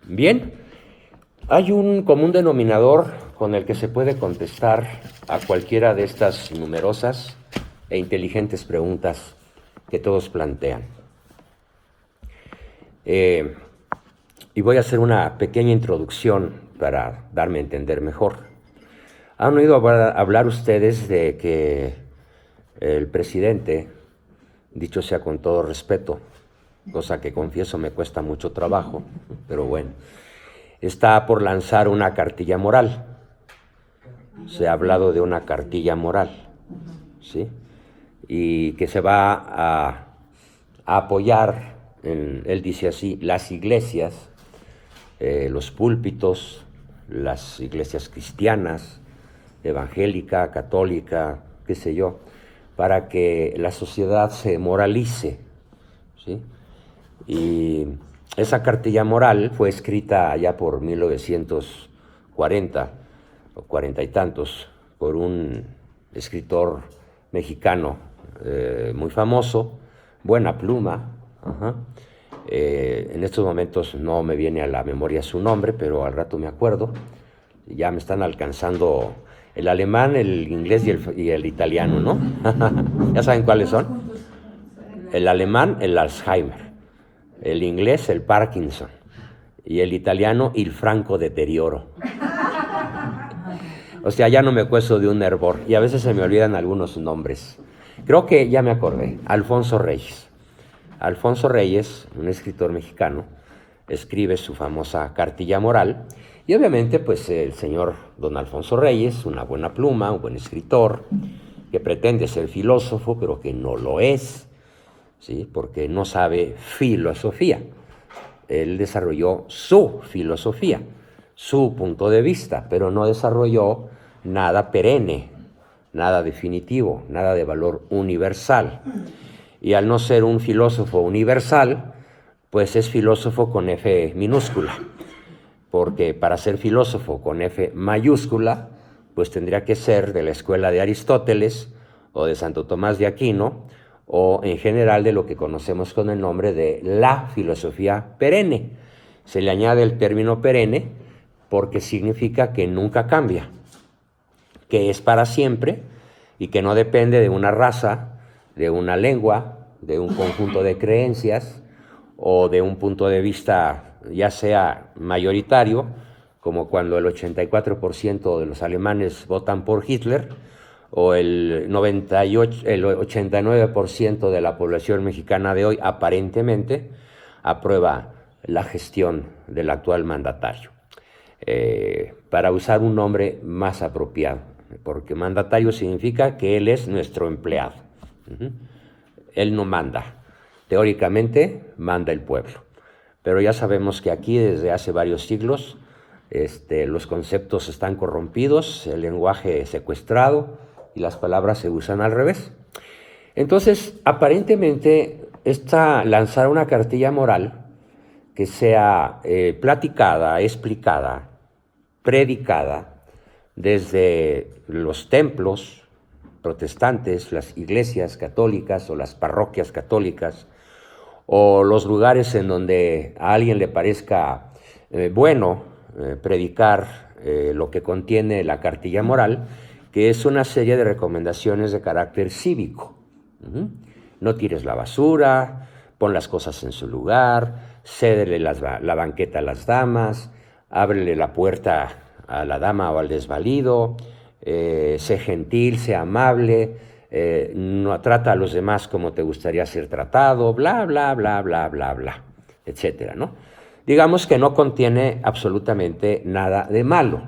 Bien, hay un común denominador con el que se puede contestar a cualquiera de estas numerosas e inteligentes preguntas que todos plantean. Y voy a hacer una pequeña introducción para darme a entender mejor. ¿Han oído hablar ustedes de que el presidente, dicho sea con todo respeto, cosa que confieso me cuesta mucho trabajo, pero bueno, está por lanzar una cartilla moral? Se ha hablado de una cartilla moral, ¿sí? Y que se va a apoyar, él dice así, las iglesias, los púlpitos, las iglesias cristianas, evangélica, católica, qué sé yo, para que la sociedad se moralice, ¿sí? Y esa cartilla moral fue escrita allá por 1940 o 40 y tantos por un escritor mexicano muy famoso, buena pluma. En estos momentos no me viene a la memoria su nombre, pero al rato me acuerdo. Ya me están alcanzando el alemán, el inglés y el italiano, ¿no? ¿Ya saben cuáles son? El alemán, el Alzheimer. El inglés, el Parkinson. Y el italiano, el franco deterioro. O sea, ya no me cueso de un hervor. Y a veces se me olvidan algunos nombres. Creo que ya me acordé. Alfonso Reyes. Alfonso Reyes, un escritor mexicano, escribe su famosa cartilla moral. Y obviamente, pues el señor don Alfonso Reyes, una buena pluma, un buen escritor, que pretende ser filósofo, pero que no lo es, ¿sí? Porque no sabe filosofía. Él desarrolló su filosofía, su punto de vista, pero no desarrolló nada perenne, nada definitivo, nada de valor universal. Y al no ser un filósofo universal, pues es filósofo con F minúscula, porque para ser filósofo con F mayúscula, pues tendría que ser de la escuela de Aristóteles o de Santo Tomás de Aquino, o en general de lo que conocemos con el nombre de la filosofía perenne. Se le añade el término perenne porque significa que nunca cambia, que es para siempre y que no depende de una raza, de una lengua, de un conjunto de creencias o de un punto de vista ya sea mayoritario, como cuando el 84% de los alemanes votan por Hitler, o el 89% de la población mexicana de hoy aparentemente aprueba la gestión del actual mandatario. Para usar un nombre más apropiado, porque mandatario significa que él es nuestro empleado. Él no manda. Teóricamente manda el pueblo. Pero ya sabemos que aquí desde hace varios siglos los conceptos están corrompidos, el lenguaje secuestrado y las palabras se usan al revés. Entonces, aparentemente, lanzar una cartilla moral que sea platicada, explicada, predicada desde los templos protestantes, las iglesias católicas o las parroquias católicas, o los lugares en donde a alguien le parezca bueno predicar lo que contiene la cartilla moral, que es una serie de recomendaciones de carácter cívico. No tires la basura, pon las cosas en su lugar, cédele la banqueta a las damas, ábrele la puerta a la dama o al desvalido, sé gentil, sé amable, no trata a los demás como te gustaría ser tratado, bla, bla, bla, bla, bla, bla, etcétera, ¿no? Digamos que no contiene absolutamente nada de malo.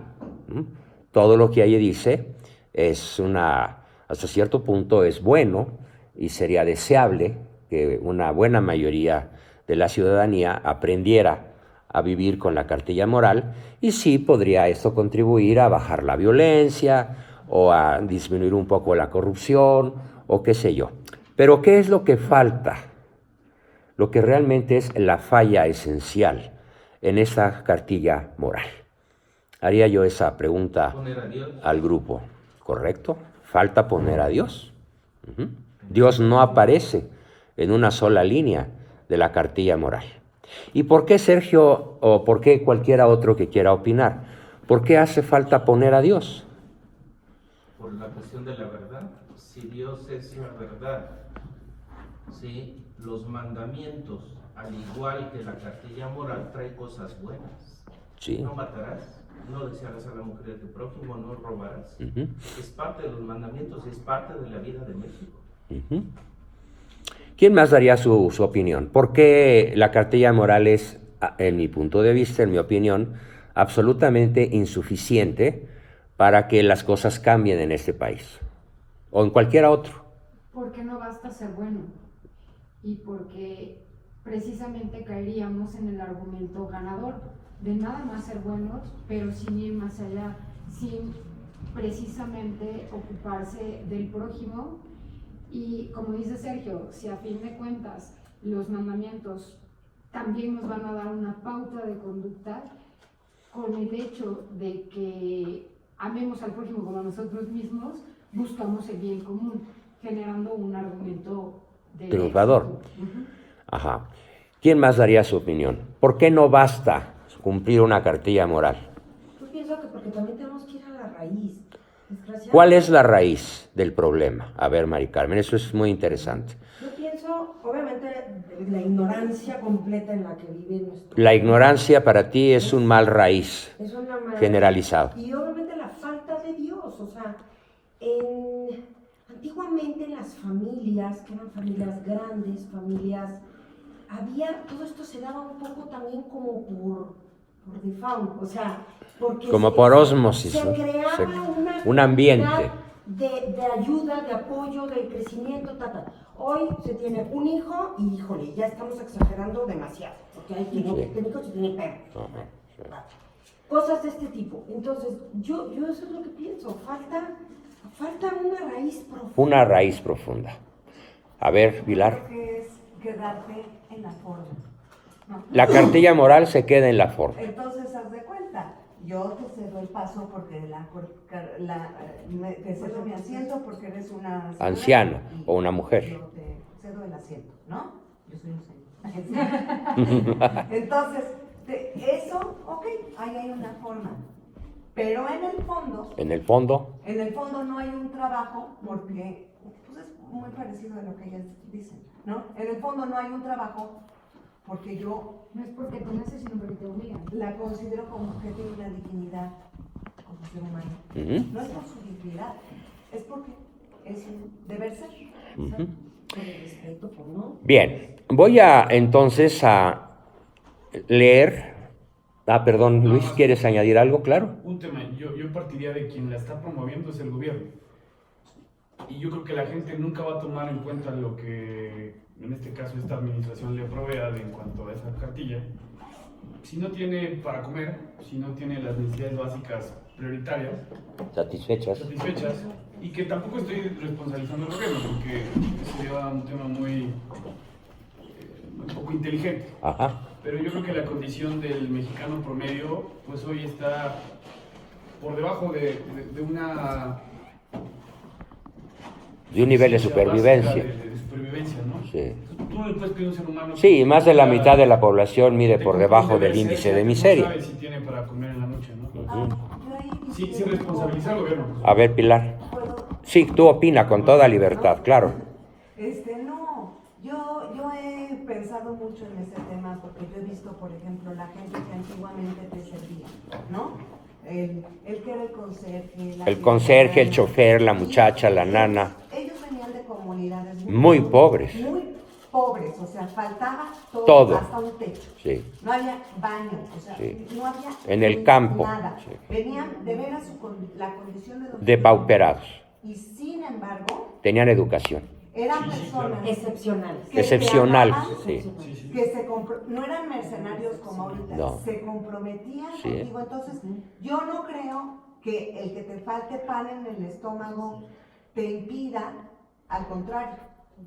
Todo lo que ahí dice hasta cierto punto es bueno y sería deseable que una buena mayoría de la ciudadanía aprendiera a vivir con la cartilla moral, y sí podría esto contribuir a bajar la violencia o a disminuir un poco la corrupción o qué sé yo. Pero ¿qué es lo que falta? Lo que realmente es la falla esencial en esa cartilla moral. Haría yo esa pregunta al grupo, ¿correcto? Falta poner a Dios. Dios no aparece en una sola línea de la cartilla moral. ¿Y por qué, Sergio, o por qué cualquiera otro que quiera opinar? ¿Por qué hace falta poner a Dios? Por la cuestión de la verdad. Si Dios es la verdad, ¿sí? Los mandamientos, al igual que la cartilla moral, trae cosas buenas. Sí. No matarás, no desearás a la mujer de tu prójimo, no robarás. Es parte de los mandamientos, es parte de la vida de México. ¿Quién más daría su opinión? ¿Por qué la cartilla moral es, en mi punto de vista, en mi opinión, absolutamente insuficiente para que las cosas cambien en este país? O en cualquier otro. Porque no basta ser bueno. Y porque precisamente caeríamos en el argumento ganador de nada más ser buenos, pero sin ir más allá, sin precisamente ocuparse del prójimo. Y como dice Sergio, si a fin de cuentas los mandamientos también nos van a dar una pauta de conducta, con el hecho de que amemos al prójimo como a nosotros mismos, buscamos el bien común, generando un argumento de triunfador. Ajá. ¿Quién más daría su opinión? ¿Por qué no basta cumplir una cartilla moral? Yo pienso que porque también tenemos que ir a la raíz. ¿Cuál es la raíz del problema? A ver, Mari Carmen, eso es muy interesante. Yo pienso, obviamente, la ignorancia completa en la que vive nuestro... La ignorancia para ti es un mal raíz es una mala... generalizado. Y obviamente la falta de Dios, o sea, antiguamente en las familias, que eran familias grandes, familias... todo esto se daba un poco también como por default, o sea, porque como por ósmosis, se ¿no? creaba un ambiente de ayuda, de apoyo, de crecimiento, Hoy se tiene un hijo y, híjole, ya estamos exagerando demasiado, porque hay quien no tiene hijos y tiene perros. Cosas de este tipo. Entonces, yo eso es lo que pienso, falta una raíz profunda. Una raíz profunda. A ver, Pilar. Creo que es quedarte en la forma. ¿No? La cartilla moral se queda en la forma. Entonces, haz de cuenta, yo te cedo el paso porque te cedo mi asiento porque eres una anciana o una mujer. Yo te cedo el asiento, ¿no? Yo soy un señor. Entonces, eso, ok, ahí hay una forma. Pero en el fondo no hay un trabajo porque pues es muy parecido a lo que ellas dicen, ¿no? En el fondo no hay un trabajo porque yo no es porque te naces, sino porque te obligan. La considero como que tiene una dignidad como ser humano. No es por su dignidad, es porque es un deber ser. Por el respeto, por no. Bien, voy entonces a leer. Perdón, Luis, ¿quieres añadir algo? Claro. Un tema, yo partiría de quien la está promoviendo es el gobierno. Y yo creo que la gente nunca va a tomar en cuenta lo que, en este caso, esta administración le provea en cuanto a esa cartilla. Si no tiene para comer, si no tiene las necesidades básicas prioritarias, satisfechas, y que tampoco estoy responsabilizando al gobierno, porque sería un tema muy poco inteligente. Ajá. Pero yo creo que la condición del mexicano promedio, pues hoy está por debajo de un nivel de supervivencia. De supervivencia, ¿no? Sí. Tú no le puedes pedir a un ser humano... Sí, más de la mitad de la población mide por debajo del índice de miseria. No sabe si tiene para comer en la noche, ¿no? Sí, se responsabiliza al gobierno. A ver, Pilar. Sí, tú opina con toda libertad, claro. No, yo he pensado mucho en ese tema porque yo he visto, por ejemplo, la gente que antiguamente te servía, ¿no? El que era el conserje. El conserje, el chofer, la muchacha, la nana. Ellos venían de comunidades muy pobres. Muy pobres, o sea, faltaba todo. Hasta un techo. Sí. No había baño, o sea, no había en el campo. Nada. Sí. Venían de veras la condición de depauperados. Y sin embargo, tenían educación. Eran personas excepcionales. Excepcionales, sí. Que no eran mercenarios como ahorita, no. Se comprometían contigo. Entonces, yo no creo que el que te falte pan en el estómago te impida, al contrario,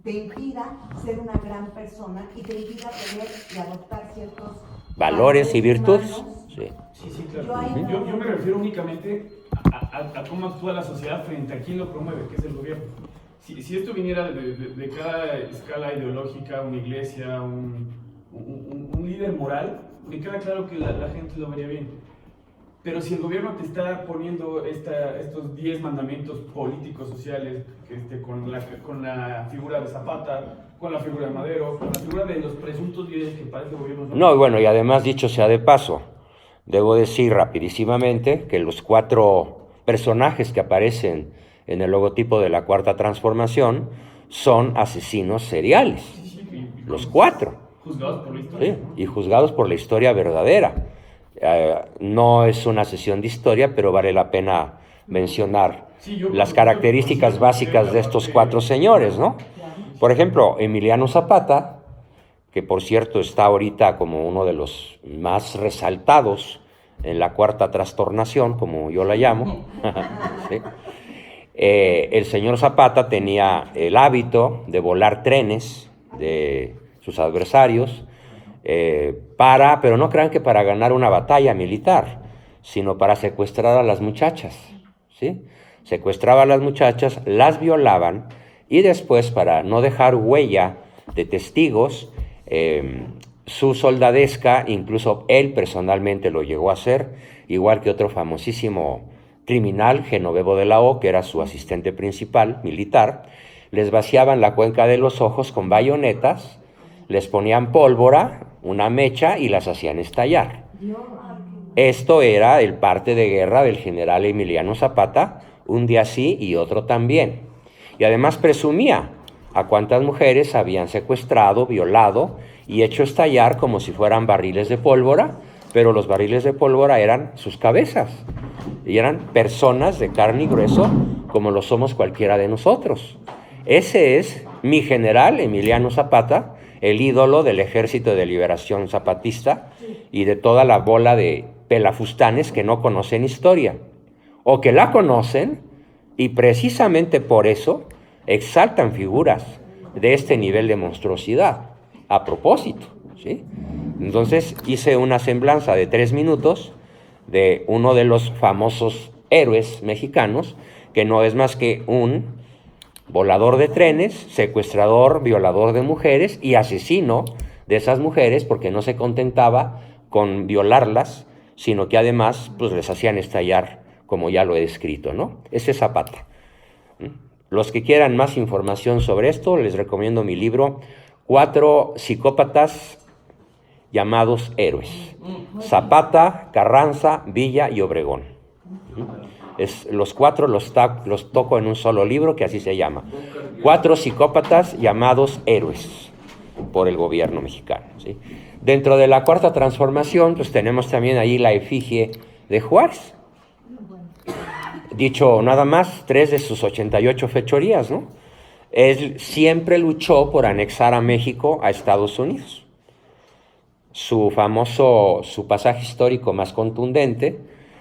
te impida ser una gran persona y te impida tener y adoptar ciertos valores y virtudes. Sí, claro. Yo me refiero únicamente a cómo actúa la sociedad frente a quien lo promueve, que es el gobierno. Si esto viniera de cada escala ideológica, una iglesia, un un líder moral, me queda claro que la gente lo vería bien. Pero si el gobierno te está poniendo estos 10 mandamientos políticos, sociales, con la figura de Zapata, con la figura de Madero, con la figura de los presuntos líderes que para este gobierno son... No, bueno, y además, dicho sea de paso, debo decir rapidísimamente que los 4 personajes que aparecen en el logotipo de la Cuarta Transformación son asesinos seriales. Los 4. Juzgados por la historia. Sí, y juzgados por la historia verdadera. No es una sesión de historia, pero vale la pena mencionar las características básicas de estos 4 señores, ¿no? Por ejemplo, Emiliano Zapata, que por cierto está ahorita como uno de los más resaltados en la Cuarta Trastornación, como yo la llamo. ¿Sí? El señor Zapata tenía el hábito de volar trenes de sus adversarios, pero no crean que para ganar una batalla militar, sino para secuestrar a las muchachas, ¿sí? Secuestraba a las muchachas, las violaban, y después, para no dejar huella de testigos, su soldadesca, incluso él personalmente lo llegó a hacer, igual que otro famosísimo criminal, Genovevo de la O, que era su asistente principal, militar, les vaciaban la cuenca de los ojos con bayonetas, les ponían pólvora, una mecha y las hacían estallar. Esto era el parte de guerra del general Emiliano Zapata, un día sí y otro también. Y además presumía a cuántas mujeres habían secuestrado, violado y hecho estallar como si fueran barriles de pólvora, pero los barriles de pólvora eran sus cabezas. Y eran personas de carne y grueso como lo somos cualquiera de nosotros. Ese es mi general Emiliano Zapata, el ídolo del Ejército de Liberación Zapatista y de toda la bola de pelafustanes que no conocen historia, o que la conocen y precisamente por eso exaltan figuras de este nivel de monstruosidad, a propósito, ¿sí? Entonces hice una semblanza de 3 minutos de uno de los famosos héroes mexicanos, que no es más que un volador de trenes, secuestrador, violador de mujeres y asesino de esas mujeres, porque no se contentaba con violarlas, sino que además pues les hacían estallar, como ya lo he descrito, ¿no? Ese es Zapata. Los que quieran más información sobre esto, les recomiendo mi libro 4 psicópatas llamados héroes. Zapata, Carranza, Villa y Obregón. Los 4 los toco en un solo libro, que así se llama. 4 psicópatas llamados héroes por el gobierno mexicano, ¿sí? Dentro de la Cuarta Transformación, pues tenemos también ahí la efigie de Juárez. Dicho nada más, 3 de sus 88 fechorías, ¿no? Él siempre luchó por anexar a México a Estados Unidos. Su pasaje histórico más contundente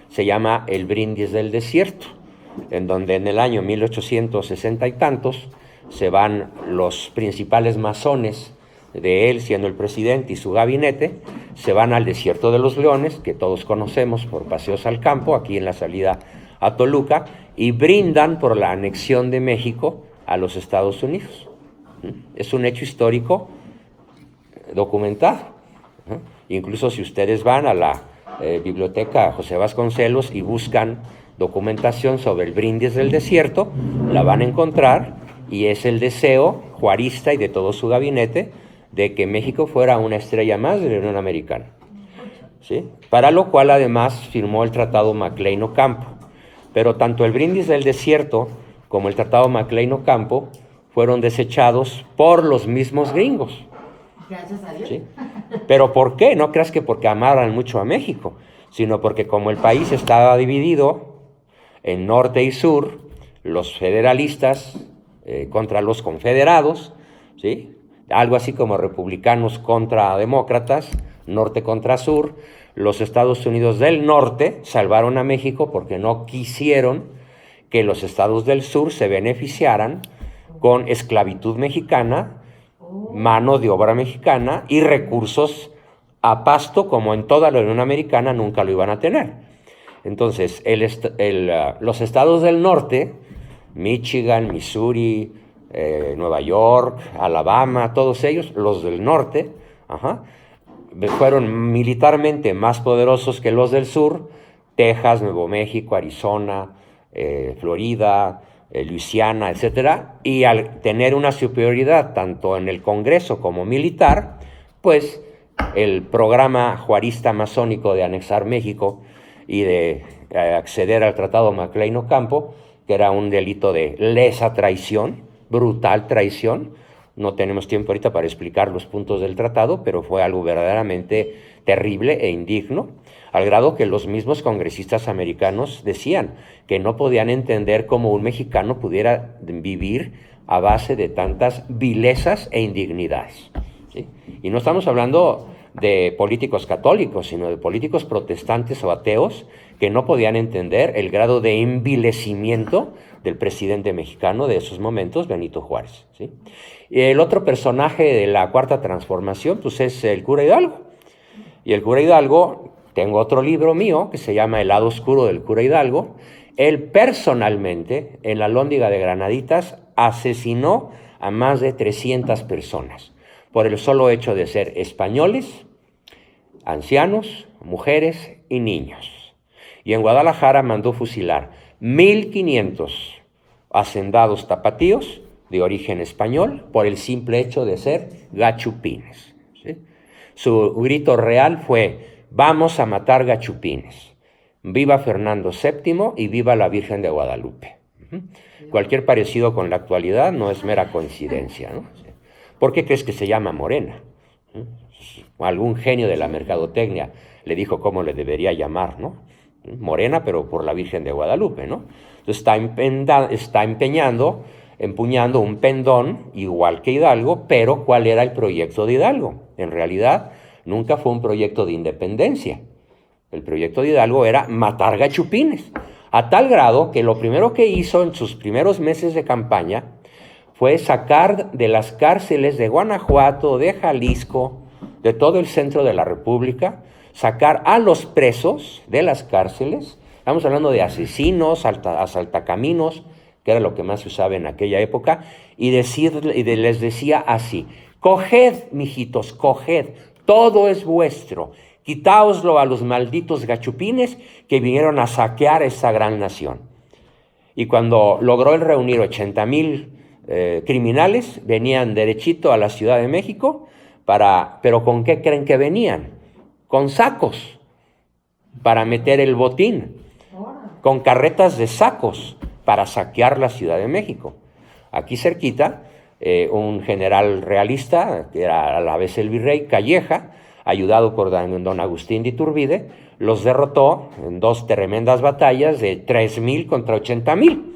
se llama El Brindis del Desierto, en donde en el año 1860 y tantos se van los principales masones de él, siendo el presidente, y su gabinete, se van al Desierto de los Leones, que todos conocemos por Paseos al Campo, aquí en la salida a Toluca, y brindan por la anexión de México a los Estados Unidos. Es un hecho histórico documentado. Incluso si ustedes van a la biblioteca José Vasconcelos y buscan documentación sobre el Brindis del Desierto, la van a encontrar, y es el deseo juarista y de todo su gabinete de que México fuera una estrella más de la Unión Americana, ¿sí? Para lo cual además firmó el Tratado Maclean-Ocampo. Pero tanto el Brindis del Desierto como el Tratado Maclean-Ocampo fueron desechados por los mismos gringos. Gracias a Dios. ¿Sí? ¿Pero por qué? No creas que porque amaran mucho a México, sino porque como el país estaba dividido en norte y sur, los federalistas contra los confederados, ¿sí? Algo así como republicanos contra demócratas, norte contra sur, los Estados Unidos del norte salvaron a México porque no quisieron que los estados del sur se beneficiaran con esclavitud mexicana, mano de obra mexicana y recursos a pasto, como en toda la Unión Americana nunca lo iban a tener. Entonces, los estados del norte, Michigan, Missouri, Nueva York, Alabama, todos ellos, los del norte, fueron militarmente más poderosos que los del sur, Texas, Nuevo México, Arizona, Florida, Luisiana, etcétera, y al tener una superioridad tanto en el Congreso como militar, pues el programa juarista masónico de anexar México y de acceder al Tratado MacLean-Ocampo, que era un delito de lesa traición, brutal traición. No tenemos tiempo ahorita para explicar los puntos del tratado, pero fue algo verdaderamente terrible e indigno, al grado que los mismos congresistas americanos decían que no podían entender cómo un mexicano pudiera vivir a base de tantas vilezas e indignidades, ¿sí? Y no estamos hablando de políticos católicos, sino de políticos protestantes o ateos que no podían entender el grado de envilecimiento del presidente mexicano de esos momentos, Benito Juárez, ¿sí? Y el otro personaje de la Cuarta Transformación, pues es el cura Hidalgo. Y el cura Hidalgo, tengo otro libro mío que se llama El lado oscuro del cura Hidalgo. Él personalmente, en la Alhóndiga de Granaditas, asesinó a más de 300 personas por el solo hecho de ser españoles, ancianos, mujeres y niños. Y en Guadalajara mandó fusilar 1,500 hacendados tapatíos de origen español por el simple hecho de ser gachupines, ¿sí? Su grito real fue: vamos a matar gachupines, viva Fernando VII y viva la Virgen de Guadalupe. Cualquier parecido con la actualidad no es mera coincidencia, ¿no? ¿Por qué crees que se llama Morena? Algún genio de la mercadotecnia le dijo cómo le debería llamar, ¿no? Morena, pero por la Virgen de Guadalupe, ¿no? Entonces está empuñando un pendón, igual que Hidalgo, pero ¿cuál era el proyecto de Hidalgo? En realidad, nunca fue un proyecto de independencia. El proyecto de Hidalgo era matar gachupines, a tal grado que lo primero que hizo en sus primeros meses de campaña fue sacar de las cárceles de Guanajuato, de Jalisco, de todo el centro de la República, sacar a los presos de las cárceles. Estamos hablando de asesinos, asaltacaminos, que era lo que más se usaba en aquella época, y les decía así: coged, mijitos, coged, todo es vuestro, quitaoslo a los malditos gachupines que vinieron a saquear esa gran nación. Y cuando logró reunir 80,000 criminales, venían derechito a la Ciudad de México, pero ¿con qué creen que venían? Con sacos, para meter el botín, con carretas de sacos, para saquear la Ciudad de México. Aquí cerquita, un general realista, que era a la vez el virrey, Calleja, ayudado por don Agustín de Iturbide, los derrotó en 2 tremendas batallas de 3,000 contra 80,000.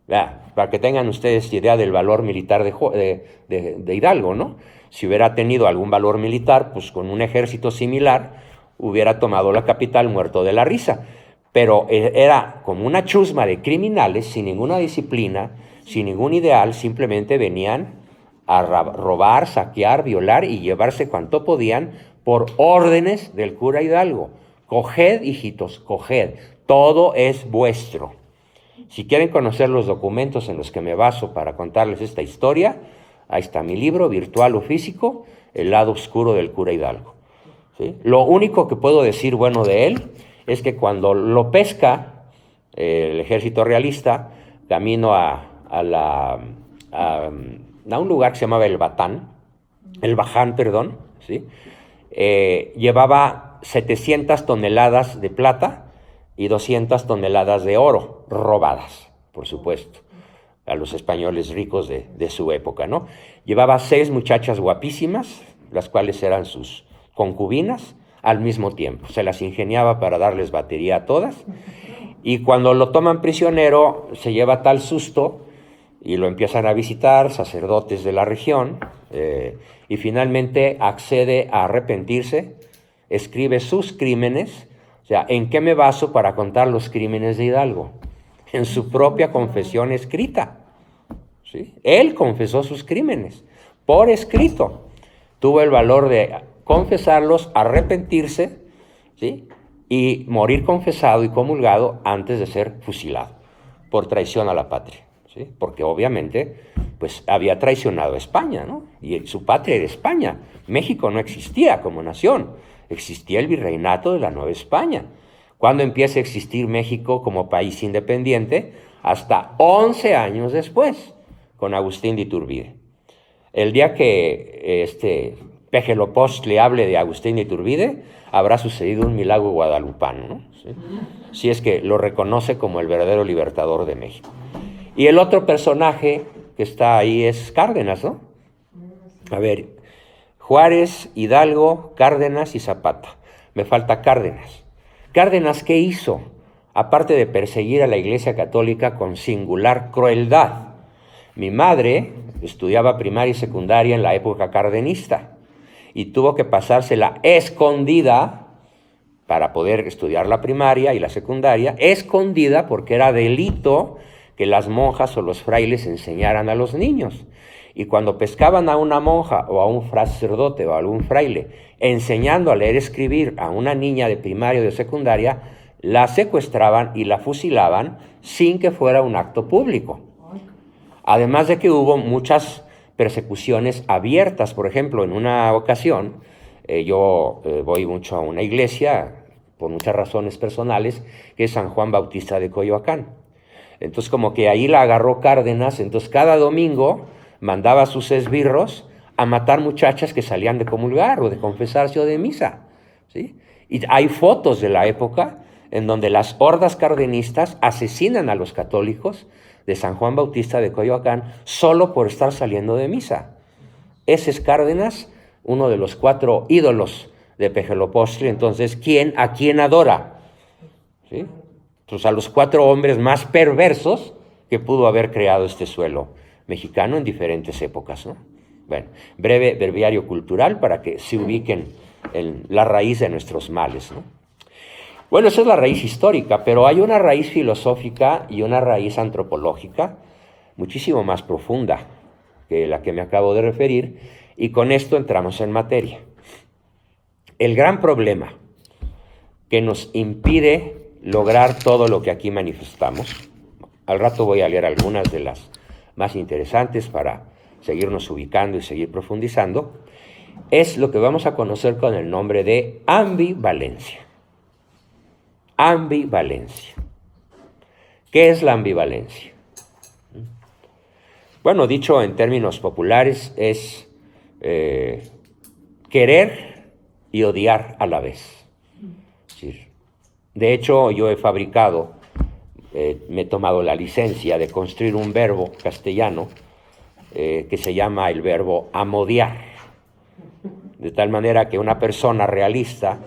Para que tengan ustedes idea del valor militar de Hidalgo, ¿no? Si hubiera tenido algún valor militar, pues con un ejército similar, hubiera tomado la capital muerto de la risa. Pero era como una chusma de criminales, sin ninguna disciplina, sin ningún ideal, simplemente venían a robar, saquear, violar y llevarse cuanto podían por órdenes del cura Hidalgo. Coged, hijitos, coged, todo es vuestro. Si quieren conocer los documentos en los que me baso para contarles esta historia, ahí está mi libro, virtual o físico, El lado oscuro del cura Hidalgo, ¿sí? Lo único que puedo decir bueno de él es que cuando lo pesca el ejército realista, camino a un lugar que se llamaba el Baján, ¿sí? Llevaba 700 toneladas de plata y 200 toneladas de oro, robadas, por supuesto, a los españoles ricos de su época, ¿no? Llevaba 6 muchachas guapísimas, las cuales eran sus concubinas, al mismo tiempo. Se las ingeniaba para darles batería a todas, y cuando lo toman prisionero, se lleva tal susto, y lo empiezan a visitar sacerdotes de la región, y finalmente accede a arrepentirse, escribe sus crímenes. O sea, ¿en qué me baso para contar los crímenes de Hidalgo? En su propia confesión escrita, ¿sí? Él confesó sus crímenes, por escrito. Tuvo el valor de confesarlos, arrepentirse, ¿sí? Y morir confesado y comulgado antes de ser fusilado por traición a la patria, ¿sí? Porque obviamente pues, había traicionado a España, ¿no? Y su patria era España. México no existía como nación, existía el virreinato de la Nueva España. ¿Cuándo empieza a existir México como país independiente? Hasta 11 años después, con Agustín de Iturbide. El día que Pejelopostli hable de Agustín de Iturbide, habrá sucedido un milagro guadalupano, ¿no? ¿Sí? Si es que lo reconoce como el verdadero libertador de México. Y el otro personaje que está ahí es Cárdenas, ¿no? A ver, Juárez, Hidalgo, Cárdenas y Zapata. Me falta Cárdenas. ¿Cárdenas qué hizo? Aparte de perseguir a la Iglesia Católica con singular crueldad. Mi madre estudiaba primaria y secundaria en la época cardenista y tuvo que pasársela escondida para poder estudiar la primaria y la secundaria, escondida porque era delito que las monjas o los frailes enseñaran a los niños. Y cuando pescaban a una monja o a un sacerdote o a algún fraile enseñando a leer y escribir a una niña de primaria o de secundaria, la secuestraban y la fusilaban sin que fuera un acto público. Además de que hubo muchas persecuciones abiertas. Por ejemplo, en una ocasión, yo voy mucho a una iglesia, por muchas razones personales, que es San Juan Bautista de Coyoacán. Entonces, como que ahí la agarró Cárdenas, entonces cada domingo mandaba a sus esbirros a matar muchachas que salían de comulgar o de confesarse o de misa, ¿sí? Y hay fotos de la época en donde las hordas cardenistas asesinan a los católicos de San Juan Bautista de Coyoacán solo por estar saliendo de misa. Ese es Cárdenas, uno de los 4 ídolos de Pejelopostli. Entonces, ¿a quién adora? ¿Sí? Pues a los 4 hombres más perversos que pudo haber creado este suelo mexicano en diferentes épocas, ¿no? Bueno, breve breviario cultural para que se ubiquen en la raíz de nuestros males, ¿no? Bueno, esa es la raíz histórica, pero hay una raíz filosófica y una raíz antropológica muchísimo más profunda que la que me acabo de referir, y con esto entramos en materia. El gran problema que nos impide lograr todo lo que aquí manifestamos, al rato voy a leer algunas de las más interesantes para seguirnos ubicando y seguir profundizando, es lo que vamos a conocer con el nombre de ambivalencia. Ambivalencia. ¿Qué es la ambivalencia? Bueno, dicho en términos populares, es querer y odiar a la vez. De hecho, yo he fabricado, me he tomado la licencia de construir un verbo castellano que se llama el verbo amodiar. De tal manera que una persona realista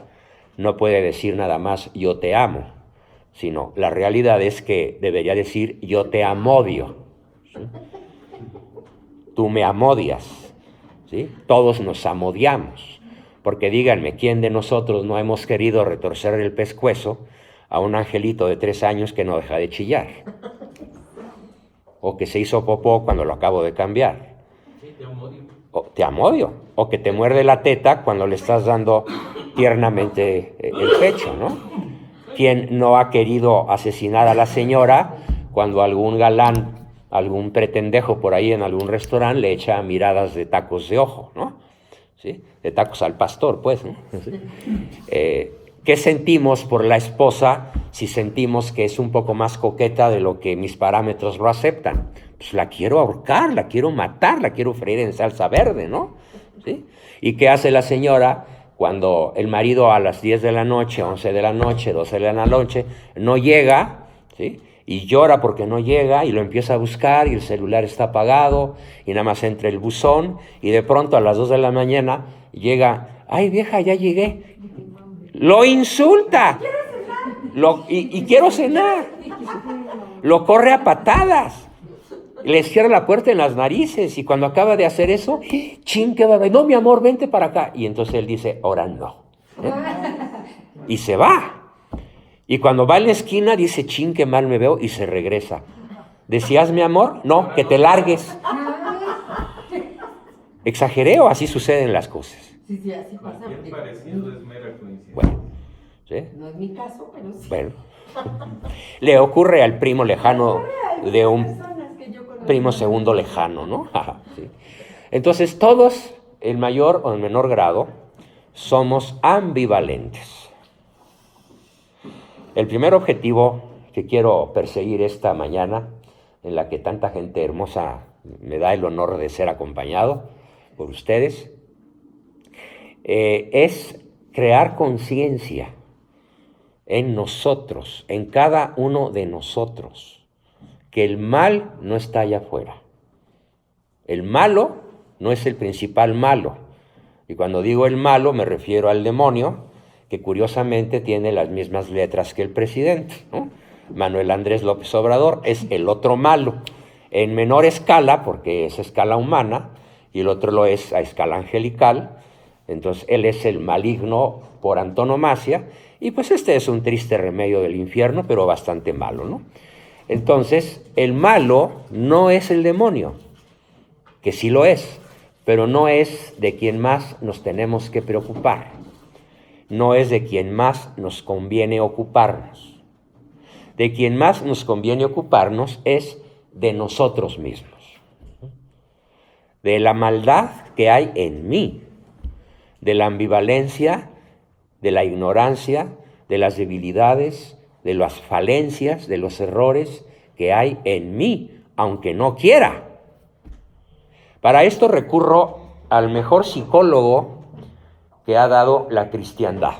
no puede decir nada más yo te amo, sino la realidad es que debería decir yo te amodio, ¿sí? Tú me amodias, ¿sí? Todos nos amodiamos, porque díganme, ¿quién de nosotros no hemos querido retorcer el pescuezo a un angelito de 3 años que no deja de chillar? O que se hizo popó cuando lo acabo de cambiar. Sí, te amodio. Te amodio, o que te muerde la teta cuando le estás dando tiernamente el pecho, ¿no? ¿Quién no ha querido asesinar a la señora cuando algún galán, algún pretendejo por ahí en algún restaurante le echa miradas de tacos de ojo, ¿no? ¿Sí? De tacos al pastor, pues, ¿no? ¿Sí? ¿Qué sentimos por la esposa si sentimos que es un poco más coqueta de lo que mis parámetros lo aceptan? Pues la quiero ahorcar, la quiero matar, la quiero freír en salsa verde, ¿no? ¿Sí? ¿Y qué hace la señora cuando el marido a las 10 de la noche, 11 de la noche, 12 de la noche, no llega, ¿sí? Y llora porque no llega y lo empieza a buscar y el celular está apagado y nada más entra el buzón y de pronto a las 2 de la mañana llega, ay vieja, ya llegué. Lo insulta. Y quiero cenar. Lo corre a patadas. Le cierra la puerta en las narices y cuando acaba de hacer eso, chin, ¿qué va a ver? No, mi amor, vente para acá. Y entonces él dice, ahora no. Y se va. Y cuando va en la esquina dice, chin, qué mal me veo, y se regresa. ¿Decías, mi amor? No, que te largues. ¿Exageré o así suceden las cosas? Sí, así pasa. Cualquier parecido es mera coincidencia. Bueno, ¿sí? No es mi caso, pero sí. Bueno. Le ocurre al primo lejano de un... Personas que yo primo segundo lejano, ¿no? Sí. Entonces, todos, en mayor o en menor grado, somos ambivalentes. El primer objetivo que quiero perseguir esta mañana, en la que tanta gente hermosa me da el honor de ser acompañado por ustedes, es crear conciencia en nosotros, en cada uno de nosotros, que el mal no está allá afuera. El malo no es el principal malo. Y cuando digo el malo me refiero al demonio, que curiosamente tiene las mismas letras que el presidente, ¿no? Manuel Andrés López Obrador es el otro malo, en menor escala, porque es escala humana, y el otro lo es a escala angelical. Entonces él es el maligno por antonomasia, y pues este es un triste remedio del infierno, pero bastante malo, ¿no? Entonces, el malo no es el demonio, que sí lo es, pero no es de quien más nos tenemos que preocupar, no es de quien más nos conviene ocuparnos. De quien más nos conviene ocuparnos es de nosotros mismos, de la maldad que hay en mí, de la ambivalencia, de la ignorancia, de las debilidades, de las falencias, de los errores que hay en mí, aunque no quiera. Para esto recurro al mejor psicólogo que ha dado la cristiandad.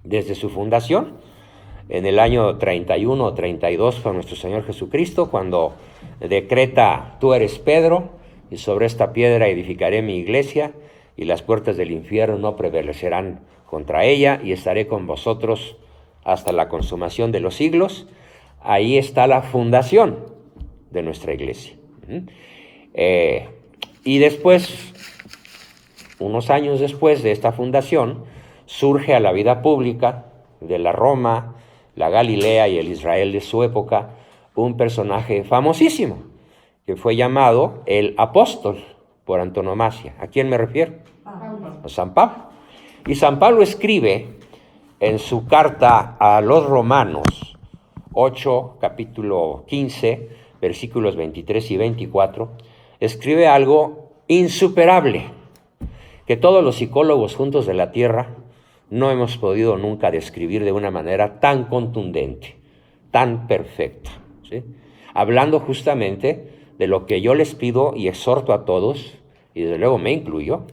Desde su fundación, en el año 31 o 32 fue nuestro Señor Jesucristo, cuando decreta: tú eres Pedro, y sobre esta piedra edificaré mi iglesia, y las puertas del infierno no prevalecerán contra ella, y estaré con vosotros hasta la consumación de los siglos. Ahí está la fundación de nuestra iglesia. Y después, unos años después de esta fundación, surge a la vida pública de la Roma, la Galilea y el Israel de su época, un personaje famosísimo, que fue llamado el apóstol por antonomasia. ¿A quién me refiero? A San Pablo. Y San Pablo escribe en su carta a los Romanos 8, capítulo 15, versículos 23 y 24, escribe algo insuperable, que todos los psicólogos juntos de la tierra no hemos podido nunca describir de una manera tan contundente, tan perfecta, ¿sí? Hablando justamente de lo que yo les pido y exhorto a todos, y desde luego me incluyo,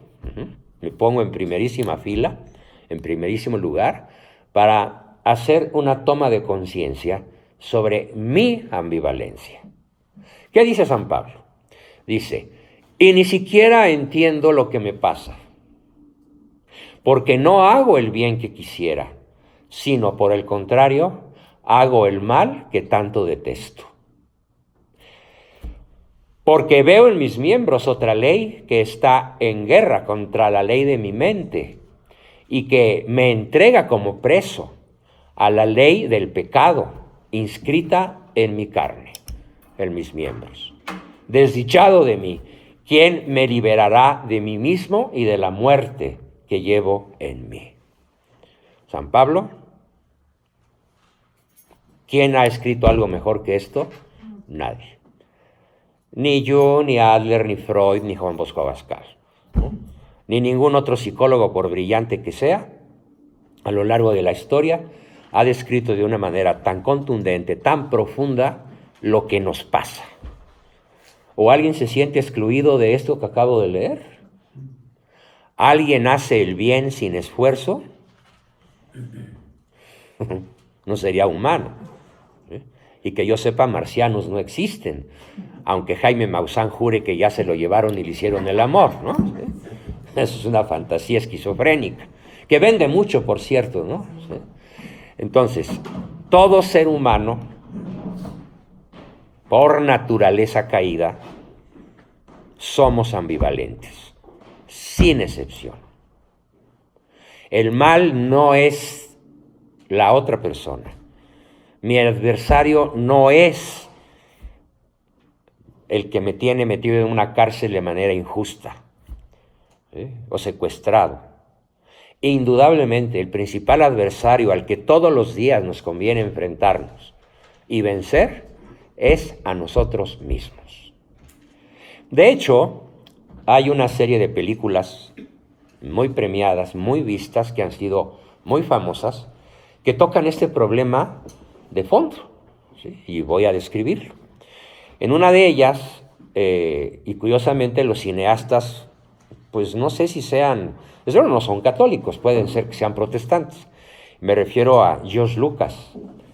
me pongo en primerísima fila, en primerísimo lugar, para hacer una toma de conciencia sobre mi ambivalencia. ¿Qué dice San Pablo? Dice: y ni siquiera entiendo lo que me pasa, porque no hago el bien que quisiera, sino por el contrario, hago el mal que tanto detesto. Porque veo en mis miembros otra ley que está en guerra contra la ley de mi mente y que me entrega como preso a la ley del pecado inscrita en mi carne, en mis miembros. Desdichado de mí, ¿quién me liberará de mí mismo y de la muerte que llevo en mí? San Pablo. ¿Quién ha escrito algo mejor que esto? Nadie. Ni yo, ni Adler, ni Freud, ni Juan Bosco Abascal, ¿no? Ni ningún otro psicólogo, por brillante que sea, a lo largo de la historia, ha descrito de una manera tan contundente, tan profunda, lo que nos pasa. ¿O alguien se siente excluido de esto que acabo de leer? ¿Alguien hace el bien sin esfuerzo? No sería humano. Y que yo sepa, marcianos no existen, aunque Jaime Maussan jure que ya se lo llevaron y le hicieron el amor, ¿no? Eso es una fantasía esquizofrénica, que vende mucho, por cierto, ¿no? Entonces, todo ser humano, por naturaleza caída, somos ambivalentes, sin excepción. El mal no es la otra persona. Mi adversario no es el que me tiene metido en una cárcel de manera injusta, ¿sí? O secuestrado. Indudablemente, el principal adversario al que todos los días nos conviene enfrentarnos y vencer es a nosotros mismos. De hecho, hay una serie de películas muy premiadas, muy vistas, que han sido muy famosas, que tocan este problema de fondo, ¿sí? Y voy a describirlo. En una de ellas, y curiosamente los cineastas, pues no sé si sean, desde luego no son católicos, pueden ser que sean protestantes. Me refiero a George Lucas,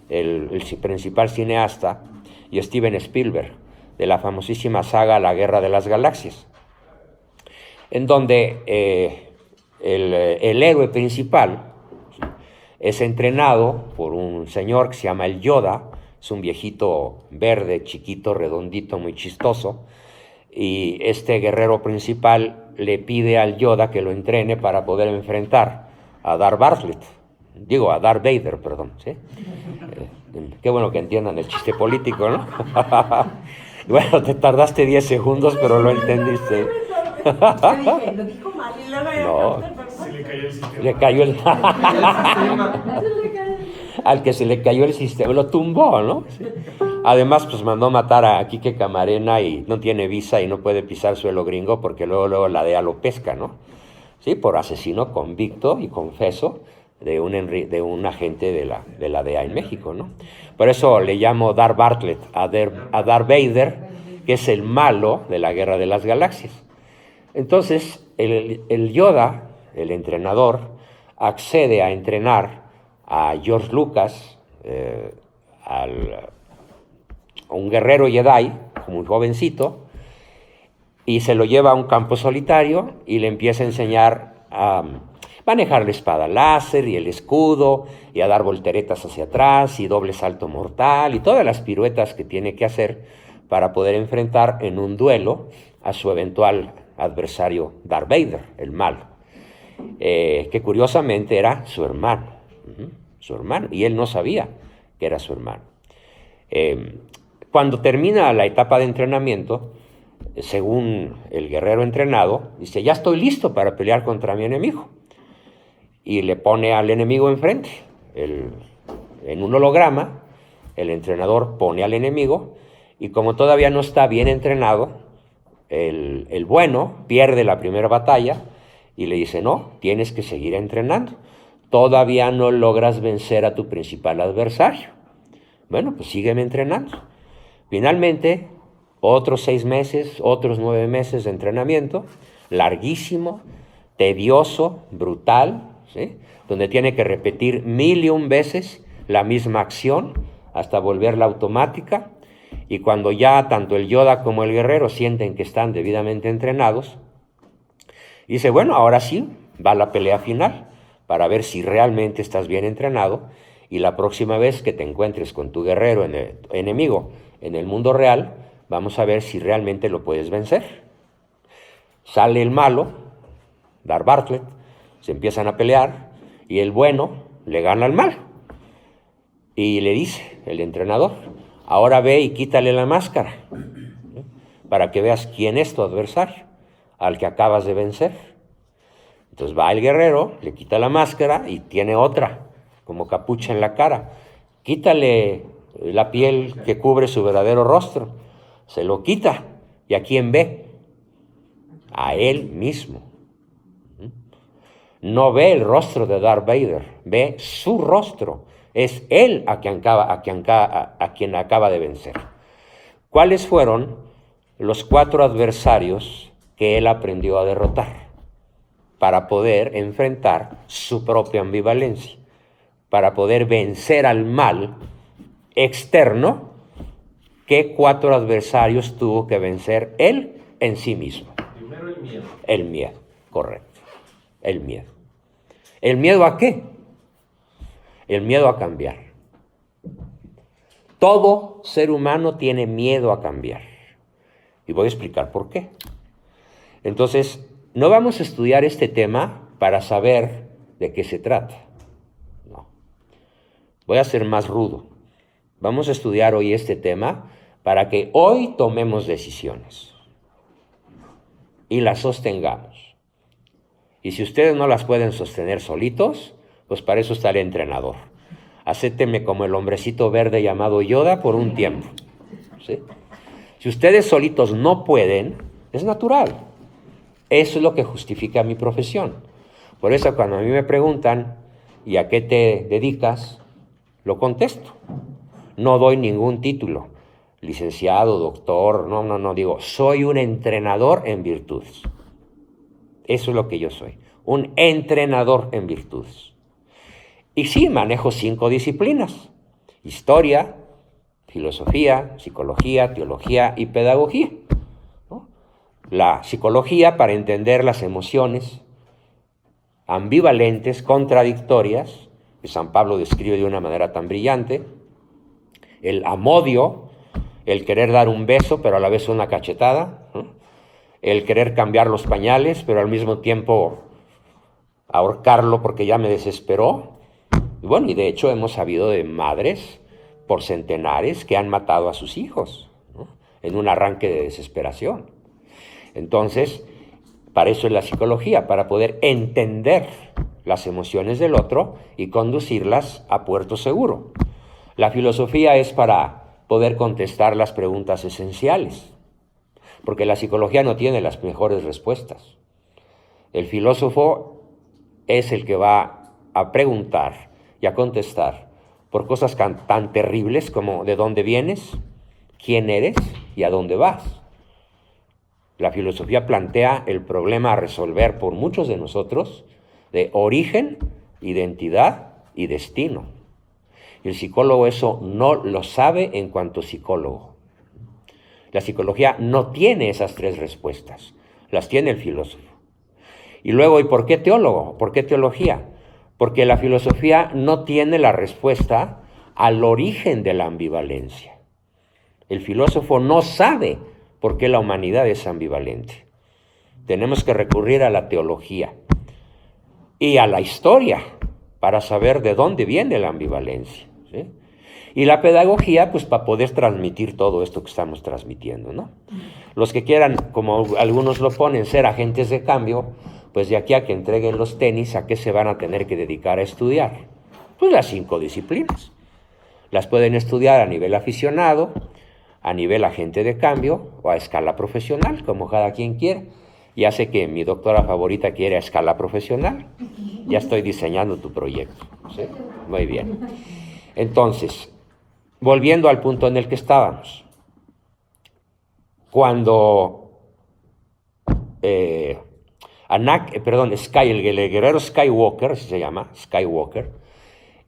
el principal cineasta, y Steven Spielberg, de la famosísima saga La Guerra de las Galaxias, en donde el héroe principal es entrenado por un señor que se llama el Yoda. Es un viejito verde, chiquito, redondito, muy chistoso, y este guerrero principal le pide al Yoda que lo entrene para poder enfrentar a Darth Vader, perdón, ¿sí? Qué bueno que entiendan el chiste político, ¿no? Bueno, te tardaste 10 segundos, pero lo entendiste. Yo dije, lo dijo mal y luego No. Se le cayó el sistema. Le cayó el... Al que se le cayó el sistema, lo tumbó, ¿no? Sí. Además, pues mandó matar a Quique Camarena y no tiene visa y no puede pisar suelo gringo porque luego la DEA lo pesca, ¿no? Sí, por asesino convicto y confeso de un agente de la DEA en México, ¿no? Por eso le llamo Darth Bartlett a Darth Vader, que es el malo de la Guerra de las Galaxias. Entonces, el Yoda, el entrenador, accede a entrenar a George Lucas, a un guerrero Jedi, muy jovencito, y se lo lleva a un campo solitario y le empieza a enseñar a manejar la espada láser y el escudo, y a dar volteretas hacia atrás y doble salto mortal y todas las piruetas que tiene que hacer para poder enfrentar en un duelo a su eventual adversario Darth Vader, el malo, que curiosamente era su hermano. Su hermano, y él no sabía que era su hermano. Cuando termina la etapa de entrenamiento, según el guerrero entrenado, dice, ya estoy listo para pelear contra mi enemigo. Y le pone al enemigo enfrente. En un holograma, el entrenador pone al enemigo, y como todavía no está bien entrenado, el bueno pierde la primera batalla, y le dice, no, tienes que seguir entrenando. Todavía no logras vencer a tu principal adversario. Bueno, pues sígueme entrenando. Finalmente, otros 6 meses, otros 9 meses de entrenamiento, larguísimo, tedioso, brutal, ¿sí? Donde tiene que repetir 1001 veces la misma acción hasta volverla automática. Y cuando ya tanto el Yoda como el guerrero sienten que están debidamente entrenados, dice, bueno, ahora sí, va la pelea final, para ver si realmente estás bien entrenado, y la próxima vez que te encuentres con tu guerrero enemigo en el mundo real, vamos a ver si realmente lo puedes vencer. Sale el malo, Darth Bartlett, se empiezan a pelear, y el bueno le gana al malo. Y le dice el entrenador, ahora ve y quítale la máscara, ¿sí? Para que veas quién es tu adversario, al que acabas de vencer. Entonces va el guerrero, le quita la máscara y tiene otra, como capucha en la cara. Quítale la piel que cubre su verdadero rostro. Se lo quita. ¿Y a quién ve? A él mismo. No ve el rostro de Darth Vader, ve su rostro. Es él a quien acaba de vencer. ¿Cuáles fueron los 4 adversarios que él aprendió a derrotar para poder enfrentar su propia ambivalencia, para poder vencer al mal externo? ¿Qué 4 adversarios tuvo que vencer él en sí mismo? Primero el miedo. El miedo, correcto. El miedo. ¿El miedo a qué? El miedo a cambiar. Todo ser humano tiene miedo a cambiar. Y voy a explicar por qué. Entonces, no vamos a estudiar este tema para saber de qué se trata. No. Voy a ser más rudo. Vamos a estudiar hoy este tema para que hoy tomemos decisiones y las sostengamos. Y si ustedes no las pueden sostener solitos, pues para eso está el entrenador. Acéptenme como el hombrecito verde llamado Yoda por un tiempo. ¿sí? Si ustedes solitos no pueden, es natural. Eso es lo que justifica mi profesión. Por eso cuando a mí me preguntan, ¿y a qué te dedicas?, lo contesto. No doy ningún título, licenciado, doctor, no, digo, soy un entrenador en virtudes. Eso es lo que yo soy, un entrenador en virtudes. Y sí, manejo 5 disciplinas: historia, filosofía, psicología, teología y pedagogía, ¿no? La psicología para entender las emociones ambivalentes, contradictorias, que San Pablo describe de una manera tan brillante. El amodio, el querer dar un beso, pero a la vez una cachetada, ¿no? El querer cambiar los pañales, pero al mismo tiempo ahorcarlo porque ya me desesperó. Y bueno, y de hecho hemos sabido de madres por centenares que han matado a sus hijos, ¿no?, en un arranque de desesperación. Entonces, para eso es la psicología, para poder entender las emociones del otro y conducirlas a puerto seguro. La filosofía es para poder contestar las preguntas esenciales, porque la psicología no tiene las mejores respuestas. El filósofo es el que va a preguntar y a contestar por cosas tan terribles como de dónde vienes, quién eres y a dónde vas. La filosofía plantea el problema a resolver por muchos de nosotros de origen, identidad y destino. Y el psicólogo eso no lo sabe en cuanto psicólogo. La psicología no tiene esas 3 respuestas, las tiene el filósofo. Y luego, ¿y por qué teólogo? ¿Por qué teología? Porque la filosofía no tiene la respuesta al origen de la ambivalencia. El filósofo no sabe por qué la humanidad es ambivalente. Tenemos que recurrir a la teología y a la historia para saber de dónde viene la ambivalencia, ¿sí? Y la pedagogía, pues para poder transmitir todo esto que estamos transmitiendo, ¿no? Los que quieran, como algunos lo ponen, ser agentes de cambio, pues de aquí a que entreguen los tenis, ¿a qué se van a tener que dedicar a estudiar? Pues las 5 disciplinas. Las pueden estudiar a nivel aficionado, a nivel agente de cambio o a escala profesional, como cada quien quiera. Ya sé que mi doctora favorita quiere a escala profesional. Ya estoy diseñando tu proyecto, ¿sí? Muy bien. Entonces, volviendo al punto en el que estábamos. Cuando el guerrero Skywalker, así se llama, Skywalker,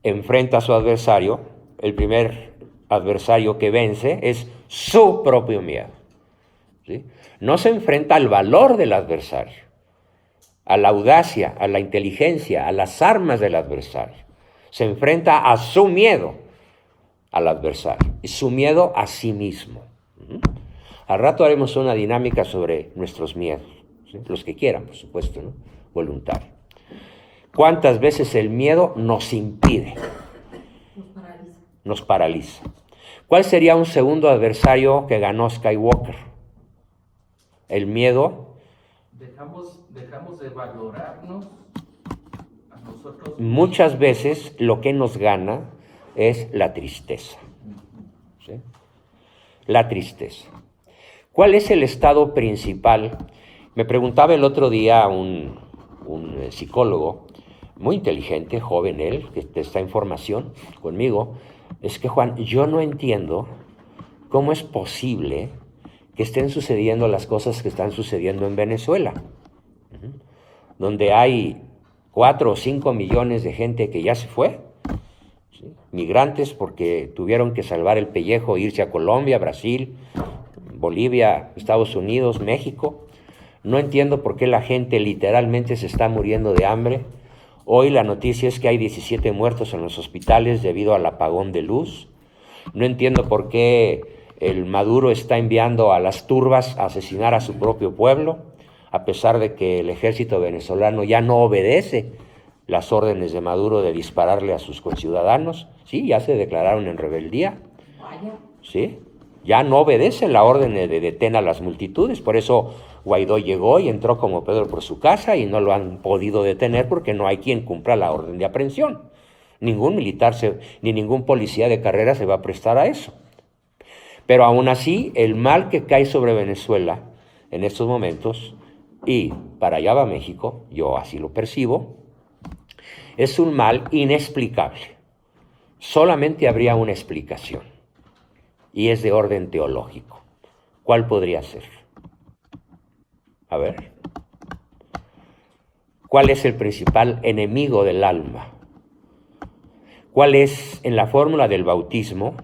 enfrenta a su adversario, el primer adversario que vence es su propio miedo, ¿sí? No se enfrenta al valor del adversario, a la audacia, a la inteligencia, a las armas del adversario. Se enfrenta a su miedo al adversario y su miedo a sí mismo. Al rato haremos una dinámica sobre nuestros miedos, ¿sí? Los que quieran, por supuesto, ¿no? Voluntario. ¿Cuántas veces el miedo nos impide? Nos paraliza. ¿Cuál sería un segundo adversario que ganó Skywalker? El miedo. Dejamos de valorarnos a nosotros. Muchas veces lo que nos gana es la tristeza, ¿sí? La tristeza. ¿Cuál es el estado principal? Me preguntaba el otro día un psicólogo, muy inteligente, joven él, que está en formación conmigo. Es que, Juan, yo no entiendo cómo es posible que estén sucediendo las cosas que están sucediendo en Venezuela, donde hay 4 o 5 millones de gente que ya se fue, ¿sí? Migrantes porque tuvieron que salvar el pellejo e irse a Colombia, Brasil, Bolivia, Estados Unidos, México. No entiendo por qué la gente literalmente se está muriendo de hambre. Hoy la noticia es que hay 17 muertos en los hospitales debido al apagón de luz. No entiendo por qué el Maduro está enviando a las turbas a asesinar a su propio pueblo, a pesar de que el ejército venezolano ya no obedece las órdenes de Maduro de dispararle a sus conciudadanos. Sí, ya se declararon en rebeldía. Sí, ya no obedecen la orden de detener a las multitudes. Por eso Guaidó llegó y entró como Pedro por su casa y no lo han podido detener porque no hay quien cumpla la orden de aprehensión. Ningún militar ni ningún policía de carrera se va a prestar a eso. Pero aún así, el mal que cae sobre Venezuela en estos momentos, y para allá va México, yo así lo percibo, es un mal inexplicable. Solamente habría una explicación, y es de orden teológico. ¿Cuál podría ser? A ver. ¿Cuál es el principal enemigo del alma? ¿Cuál es, en la fórmula del bautismo,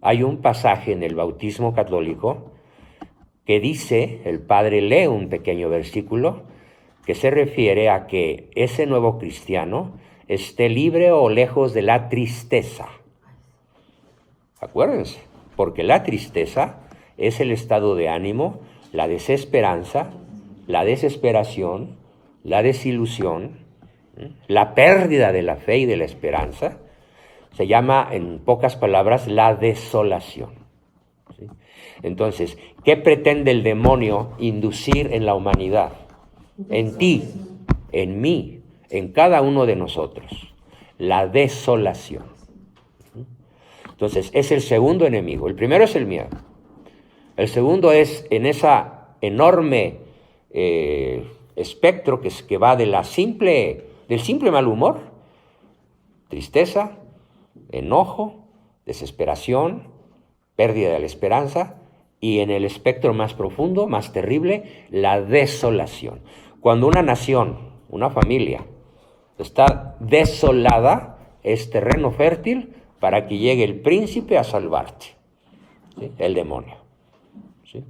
hay un pasaje en el bautismo católico que dice, el padre lee un pequeño versículo que se refiere a que ese nuevo cristiano esté libre o lejos de la tristeza. Acuérdense, porque la tristeza es el estado de ánimo, la desesperanza, la desesperación, la desilusión, la pérdida de la fe y de la esperanza. Se llama, en pocas palabras, la desolación. ¿Sí? Entonces, ¿qué pretende el demonio inducir en la humanidad? En ti, en mí, en cada uno de nosotros. La desolación. Entonces, es el segundo enemigo. El primero es el miedo. El segundo es en esa enorme espectro que va del simple mal humor, tristeza, enojo, desesperación, pérdida de la esperanza, y en el espectro más profundo, más terrible, la desolación. Cuando una nación, una familia, está desolada, es terreno fértil para que llegue el príncipe a salvarte, ¿sí? El demonio. ¿Sí?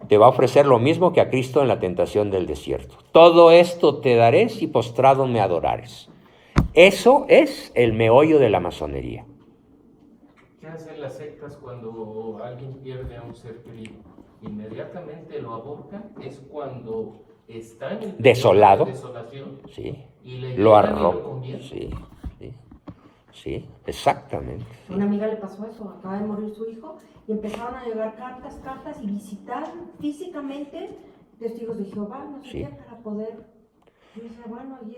Te va a ofrecer lo mismo que a Cristo en la tentación del desierto. Todo esto te daré si postrado me adorares. Eso es el meollo de la masonería. ¿Qué hacen las sectas cuando alguien pierde a un ser querido? Inmediatamente lo aborcan, es cuando está en el desolado, de desolación, sí, y le lo llegan y lo arroja, convierten. sí, exactamente. A una amiga le pasó eso, acaba de morir su hijo y empezaron a llegar cartas y visitar físicamente testigos de Jehová, no sé Sí. qué, para poder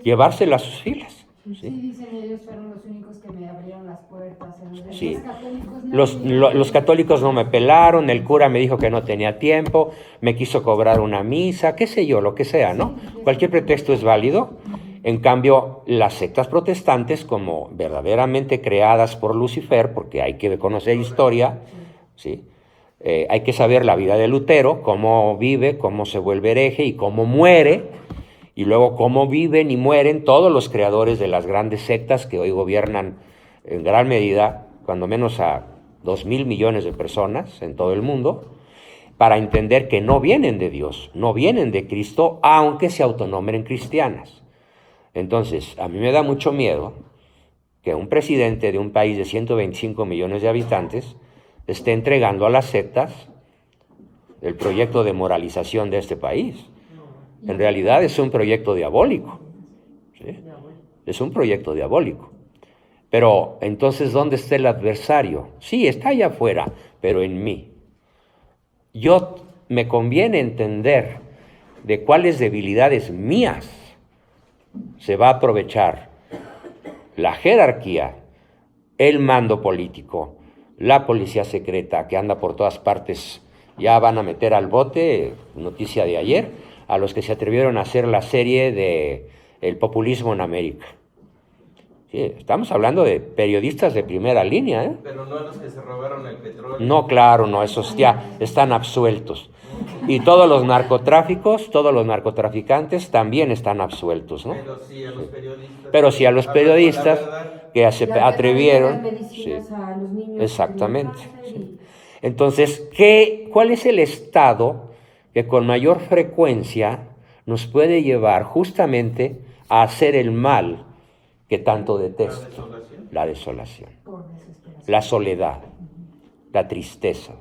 Llevársela a sus filas. Sí, ¿Sí? dicen ellos fueron los únicos que me abrieron las puertas. Sí. Los católicos no. Los católicos no me pelaron, el cura me dijo que no tenía tiempo, me quiso cobrar una misa, qué sé yo, lo que sea, ¿no? Cualquier pretexto es válido. En cambio, las sectas protestantes, como verdaderamente creadas por Lucifer, porque hay que conocer historia, ¿sí? Hay que saber la vida de Lutero, cómo vive, cómo se vuelve hereje y cómo muere, y luego cómo viven y mueren todos los creadores de las grandes sectas que hoy gobiernan en gran medida, cuando menos a 2.000 millones de personas en todo el mundo, para entender que no vienen de Dios, no vienen de Cristo, aunque se autonombren cristianas. Entonces, a mí me da mucho miedo que un presidente de un país de 125 millones de habitantes esté entregando a las sectas el proyecto de moralización de este país. En realidad es un proyecto diabólico. ¿Sí? Es un proyecto diabólico. Pero entonces, ¿dónde está el adversario? Sí, está allá afuera, pero en mí. Me conviene entender de cuáles debilidades mías se va a aprovechar la jerarquía, el mando político, la policía secreta que anda por todas partes. Ya van a meter al bote, noticia de ayer, a los que se atrevieron a hacer la serie de El populismo en América. Sí, estamos hablando de periodistas de primera línea, ¿eh? Pero no a los que se robaron el petróleo. No, claro, no, esos ya están absueltos. Y todos los narcotraficantes también están absueltos, ¿no? Pero sí a los periodistas. Pero sí a los periodistas que se Ya atrevieron. medicinas Sí, a los niños exactamente. que tienen cáncer Sí. Entonces, ¿cuál es el estado que con mayor frecuencia nos puede llevar justamente a hacer el mal que tanto detesto? La desolación, la soledad, la tristeza,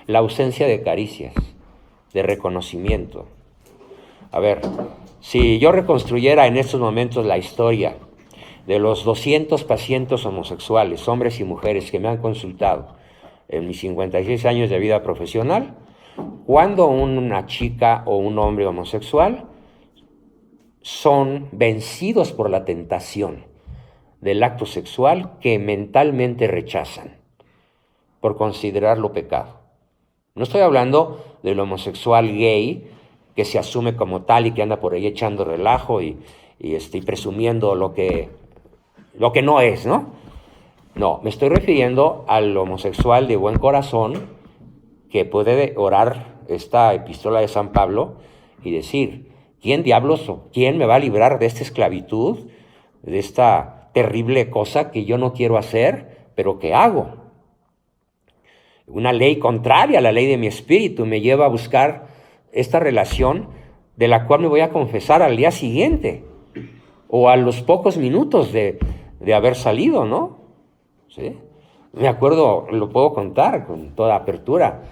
la ausencia de caricias, de reconocimiento. A ver, si yo reconstruyera en estos momentos la historia de los 200 pacientes homosexuales, hombres y mujeres que me han consultado en mis 56 años de vida profesional, cuando una chica o un hombre homosexual son vencidos por la tentación del acto sexual que mentalmente rechazan, por considerarlo pecado. No estoy hablando del homosexual gay que se asume como tal y que anda por ahí echando relajo y presumiendo lo que no es, ¿no? No, me estoy refiriendo al homosexual de buen corazón que puede orar esta epístola de San Pablo y decir, ¿quién me va a librar de esta esclavitud, de esta terrible cosa que yo no quiero hacer, pero que hago? Una ley contraria a la ley de mi espíritu me lleva a buscar esta relación de la cual me voy a confesar al día siguiente o a los pocos minutos de haber salido, ¿no? ¿Sí? Me acuerdo, lo puedo contar con toda apertura,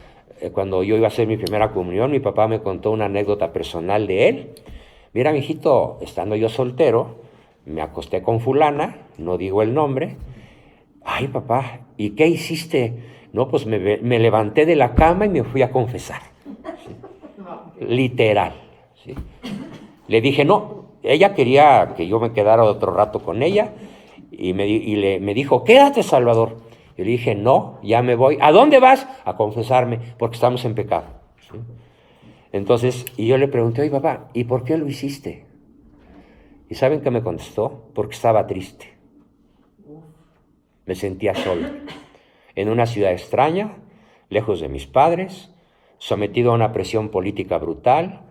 cuando yo iba a hacer mi primera comunión, mi papá me contó una anécdota personal de él. Mira, mijito, estando yo soltero, me acosté con fulana, no digo el nombre. Ay, papá, ¿y qué hiciste? No, pues me levanté de la cama y me fui a confesar. ¿Sí? Literal. ¿Sí? Le dije, no, ella quería que yo me quedara otro rato con ella y me dijo, quédate, Salvador. Yo le dije, no, ya me voy. ¿A dónde vas? A confesarme, porque estamos en pecado. ¿Sí? Entonces, y yo le pregunté, oye, papá, ¿y por qué lo hiciste? ¿Y saben qué me contestó? Porque estaba triste. Me sentía solo. En una ciudad extraña, lejos de mis padres, sometido a una presión política brutal,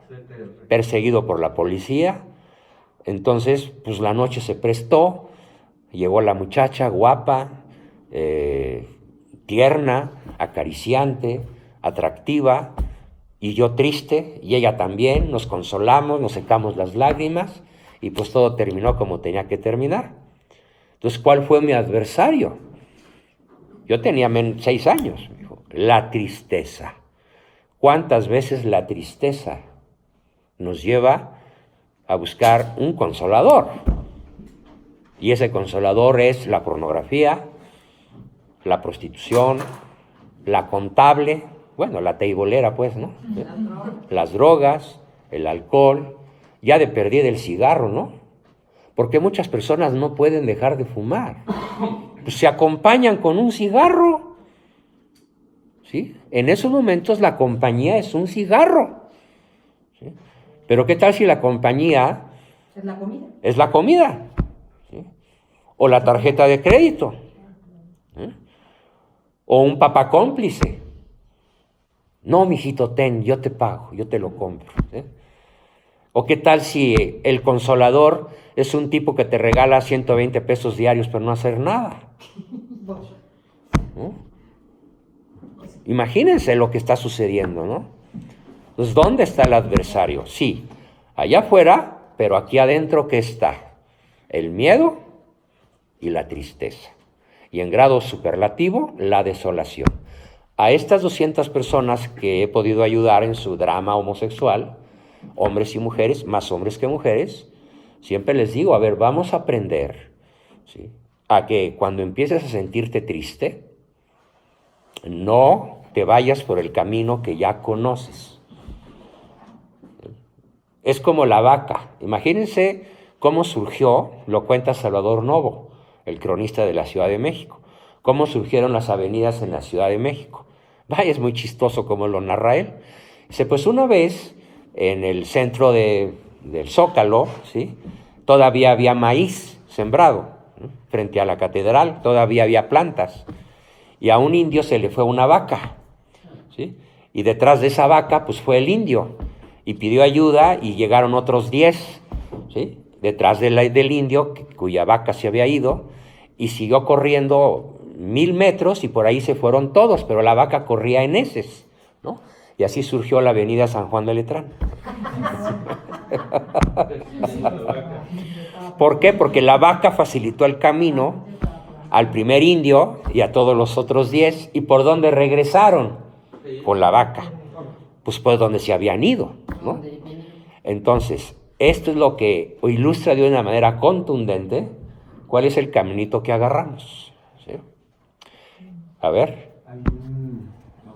perseguido por la policía. Entonces, pues la noche se prestó, llegó la muchacha guapa, tierna, acariciante, atractiva, y yo triste, y ella también, nos consolamos, nos secamos las lágrimas, y pues todo terminó como tenía que terminar. Entonces, ¿cuál fue mi adversario? Yo tenía 6 años, la tristeza. ¿Cuántas veces la tristeza nos lleva a buscar un consolador? Y ese consolador es la pornografía, la prostitución, la contable, bueno, la teibolera, pues, ¿no? Las drogas, el alcohol, ya de perdida el cigarro, ¿no? Porque muchas personas no pueden dejar de fumar. Pues se acompañan con un cigarro, ¿sí? En esos momentos la compañía es un cigarro, ¿sí? Pero ¿qué tal si la compañía es la comida? Es la comida, ¿sí? O la tarjeta de crédito, ¿sí? O un papá cómplice. No, mijito, ten, yo te pago, yo te lo compro, ¿sí? O qué tal si el consolador es un tipo que te regala 120 pesos diarios por no hacer nada, ¿no? Imagínense lo que está sucediendo, ¿no? Entonces, ¿dónde está el adversario? Sí, allá afuera, pero aquí adentro, ¿qué está? El miedo y la tristeza. Y en grado superlativo, la desolación. A estas 200 personas que he podido ayudar en su drama homosexual, hombres y mujeres, más hombres que mujeres, siempre les digo, a ver, vamos a aprender, ¿sí?, a que cuando empieces a sentirte triste, no te vayas por el camino que ya conoces. Es como la vaca. Imagínense cómo surgió, lo cuenta Salvador Novo, el cronista de la Ciudad de México, cómo surgieron las avenidas en la Ciudad de México. Vaya, es muy chistoso como lo narra él. Dice, pues una vez en el centro del Zócalo, ¿sí?, todavía había maíz sembrado, ¿no?, frente a la catedral, todavía había plantas, y a un indio se le fue una vaca, ¿sí?, y detrás de esa vaca pues fue el indio, y pidió ayuda, y llegaron otros 10, ¿sí?, detrás del indio, cuya vaca se había ido, y siguió corriendo 1000 metros, y por ahí se fueron todos, pero la vaca corría en heces, ¿no? Y así surgió la avenida San Juan de Letrán. ¿Por qué? Porque la vaca facilitó el camino al primer indio y a todos los otros 10. ¿Y por dónde regresaron? Con la vaca. Pues por donde se habían ido, ¿no? Entonces, esto es lo que ilustra de una manera contundente cuál es el caminito que agarramos, ¿sí? A ver.